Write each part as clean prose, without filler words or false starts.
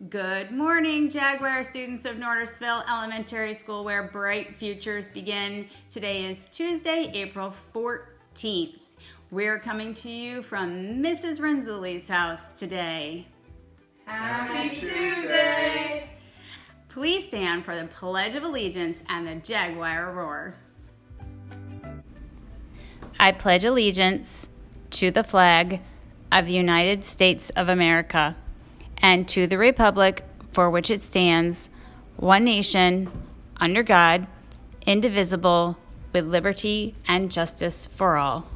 Good morning, Jaguar students of Norrisville Elementary School, where bright futures begin. Today is Tuesday, April 14th. We're coming to you from Mrs. Renzulli's house today. Happy Tuesday! Please stand for the Pledge of Allegiance and the Jaguar roar. I pledge allegiance to the flag of the United States of America and to the republic for which it stands, one nation, under God, indivisible, with liberty and justice for all.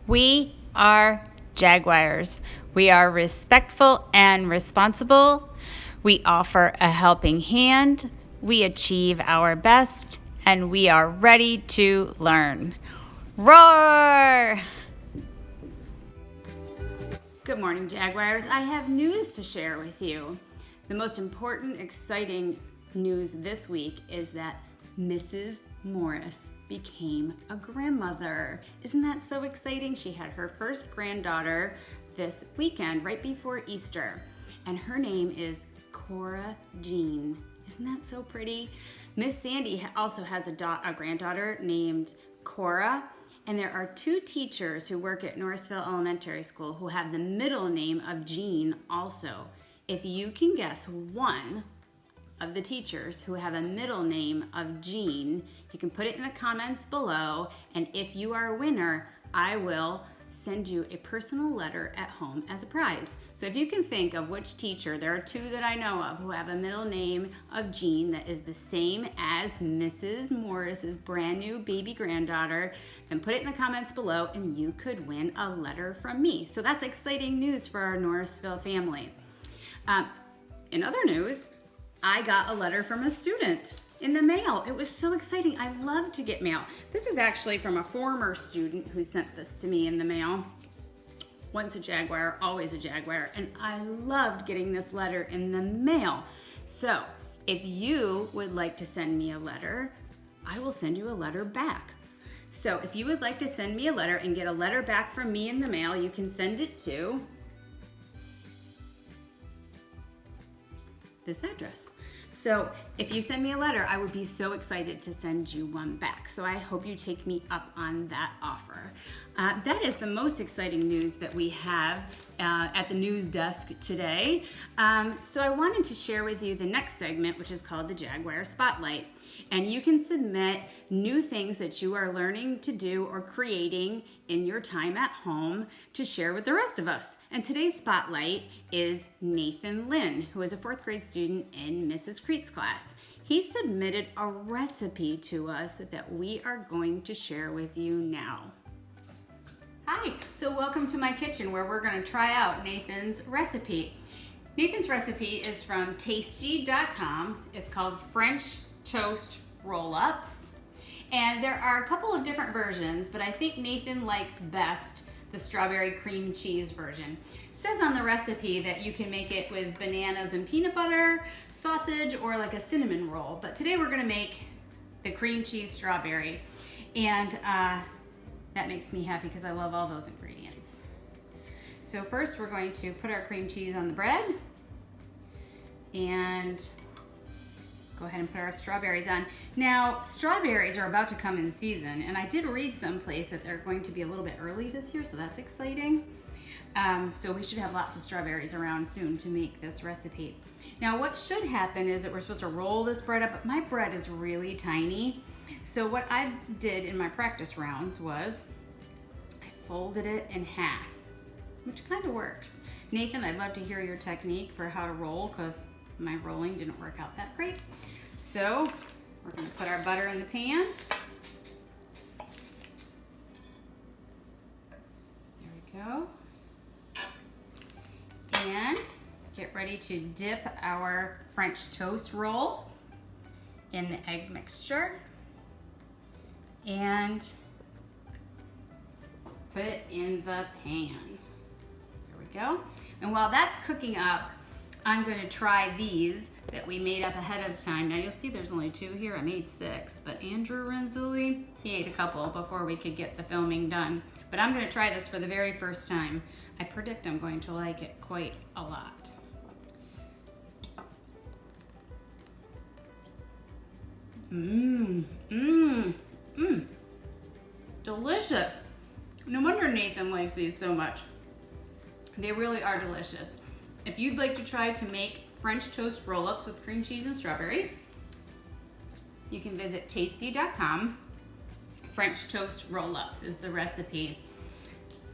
We are Jaguars. We are respectful and responsible. We offer a helping hand. We achieve our best, and we are ready to learn. Roar! Good morning, Jaguars. I have news to share with you. The most important, exciting news this week is that Mrs. Morris became a grandmother. Isn't that so exciting? She had her first granddaughter this weekend, right before Easter, and her name is Cora Jean. Isn't that so pretty? Miss Sandy also has a granddaughter named Cora. And there are two teachers who work at Norrisville Elementary School who have the middle name of Jean also. If you can guess one of the teachers who have a middle name of Jean, you can put it in the comments below. And if you are a winner, I will send you a personal letter at home as a prize. So if you can think of which teacher, there are two that I know of who have a middle name of Jean that is the same as Mrs. Morris's brand new baby granddaughter, then put it in the comments below and you could win a letter from me. So that's exciting news for our Norrisville family. In other news, I got a letter from a student in the mail. It was so exciting. I love to get mail. This is actually from a former student who sent this to me in the mail. Once a Jaguar, always a Jaguar. And I loved getting this letter in the mail. So if you would like to send me a letter, I will send you a letter back. So if you would like to send me a letter and get a letter back from me in the mail, you can send it to this address. So if you send me a letter, I would be so excited to send you one back. So I hope you take me up on that offer. That is the most exciting news that we have at the news desk today. So I wanted to share with you the next segment, which is called the Jaguar Spotlight. And you can submit new things that you are learning to do or creating in your time at home to share with the rest of us. And today's spotlight is Nathan Lynn, who is a 4th grade student in Mrs. Crete's class. He submitted a recipe to us that we are going to share with you now. Hi, so welcome to my kitchen where we're going to try out Nathan's recipe. Nathan's recipe is from tasty.com. It's called French Toast Roll-Ups. And there are a couple of different versions, but I think Nathan likes best the strawberry cream cheese version. It says on the recipe that you can make it with bananas and peanut butter, sausage, or like a cinnamon roll. But today we're gonna make the cream cheese strawberry. And that makes me happy because I love all those ingredients. So first we're going to put our cream cheese on the bread and go ahead and put our strawberries on. Now, strawberries are about to come in season, and I did read someplace that they're going to be a little bit early this year, so that's exciting. So we should have lots of strawberries around soon to make this recipe. Now, what should happen is that we're supposed to roll this bread up, but my bread is really tiny. So what I did in my practice rounds was I folded it in half, which kind of works. Nathan, I'd love to hear your technique for how to roll because my rolling didn't work out that great. So we're going to put our butter in the pan. There we go. And get ready to dip our French toast roll in the egg mixture and put it in the pan. There we go. And while that's cooking up, I'm going to try these that we made up ahead of time. Now you'll see there's only 2 here. I made 6, but Andrew Renzulli, he ate a couple before we could get the filming done. But I'm gonna try this for the very first time. I predict I'm going to like it quite a lot. Delicious. No wonder Nathan likes these so much. They really are delicious. If you'd like to try to make French toast roll-ups with cream cheese and strawberry, you can visit tasty.com. French toast roll-ups is the recipe.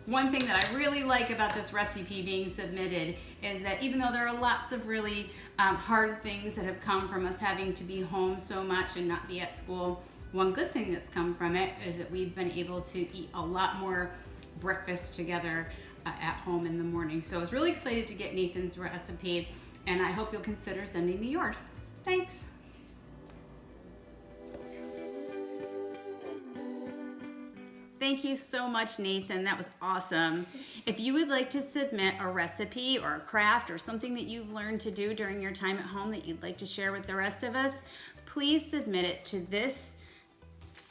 One thing that I really like about this recipe being submitted is that even though there are lots of really hard things that have come from us having to be home so much and not be at school, one good thing that's come from it is that we've been able to eat a lot more breakfast together at home in the morning. So I was really excited to get Nathan's recipe, and I hope you'll consider sending me yours. Thanks. Thank you so much, Nathan. That was awesome. If you would like to submit a recipe or a craft or something that you've learned to do during your time at home that you'd like to share with the rest of us, please submit it to this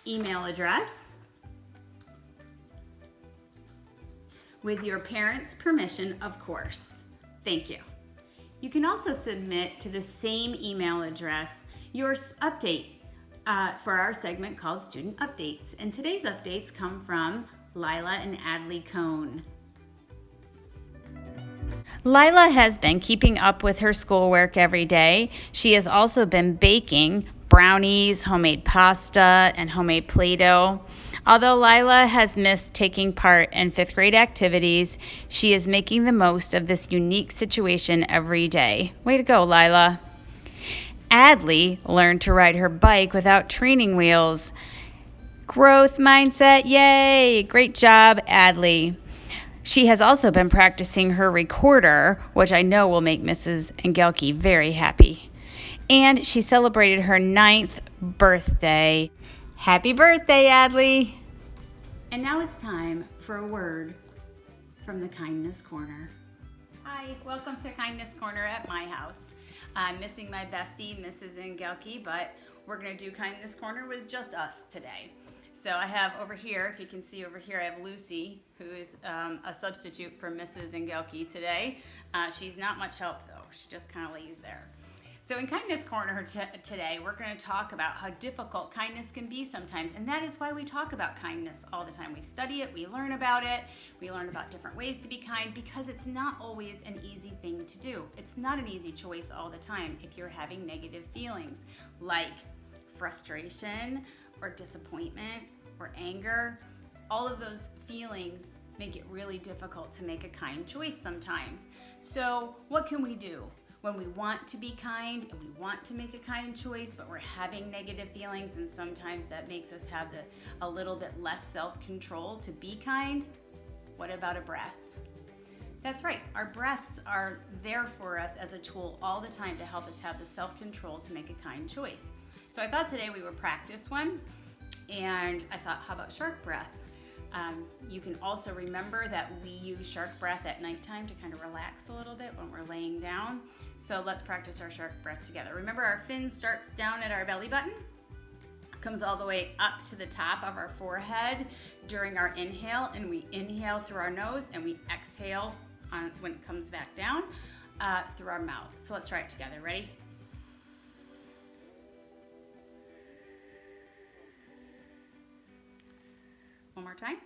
email address with your parents' permission, of course. Thank you. You can also submit to the same email address your update for our segment called Student Updates. And today's updates come from Lila and Adley Cohn. Lila has been keeping up with her schoolwork every day. She has also been baking brownies, homemade pasta, and homemade Play-Doh. Although Lila has missed taking part in 5th grade activities, she is making the most of this unique situation every day. Way to go, Lila. Adley learned to ride her bike without training wheels. Growth mindset, yay! Great job, Adley. She has also been practicing her recorder, which I know will make Mrs. Engelke very happy. And she celebrated her 9th birthday. Happy birthday, Adley! And now it's time for a word from the Kindness Corner. Hi, welcome to Kindness Corner at my house. I'm missing my bestie, Mrs. Engelke, but we're gonna do Kindness Corner with just us today. So I have over here, if you can see over here, I have Lucy, who is a substitute for Mrs. Engelke today. She's not much help though, she just kind of lays there. So in Kindness Corner today, we're going to talk about how difficult kindness can be sometimes, and that is why we talk about kindness all the time. We study it, we learn about it, we learn about different ways to be kind, because it's not always an easy thing to do. It's not an easy choice all the time if you're having negative feelings like frustration or disappointment or anger. All of those feelings make it really difficult to make a kind choice sometimes. So what can we do? When we want to be kind and we want to make a kind choice, but we're having negative feelings, and sometimes that makes us have a little bit less self-control to be kind, what about a breath? That's right, our breaths are there for us as a tool all the time to help us have the self-control to make a kind choice. So I thought today we would practice one, and I thought, how about shark breath? You can also remember that we use shark breath at nighttime to kind of relax a little bit when we're laying down. So let's practice our shark breath together. Remember, our fin starts down at our belly button, comes all the way up to the top of our forehead during our inhale, and we inhale through our nose and we exhale when it comes back down through our mouth. So let's try it together. Ready? One more time.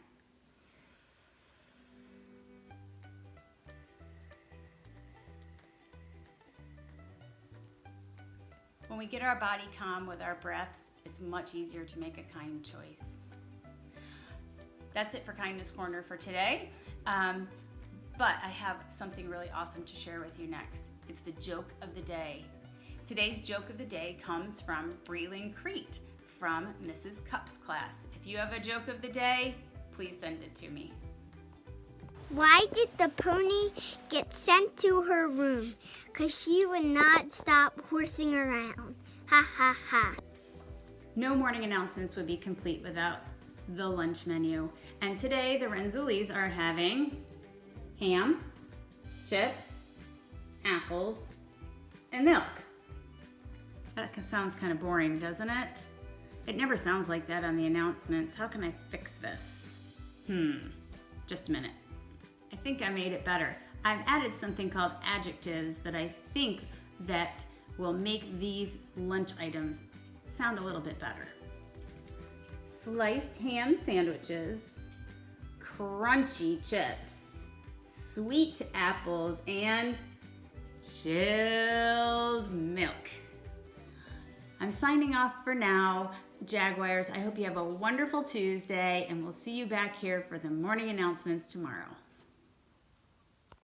When we get our body calm with our breaths, it's much easier to make a kind choice. That's it for Kindness Corner for today. But I have something really awesome to share with you next. It's the joke of the day. Today's joke of the day comes from Breland Crete from Mrs. Cupp's class. If you have a joke of the day, please send it to me. Why did the pony get sent to her room? 'Cause she would not stop horsing around. Ha ha ha. No morning announcements would be complete without the lunch menu. And today the Renzulis are having ham, chips, apples, and milk. That sounds kind of boring, doesn't it? It never sounds like that on the announcements. How can I fix this? just a minute. I think I made it better. I've added something called adjectives that I think that will make these lunch items sound a little bit better. Sliced ham sandwiches, crunchy chips, sweet apples, and chilled milk. I'm signing off for now. Jaguars, I hope you have a wonderful Tuesday, and we'll see you back here for the morning announcements tomorrow.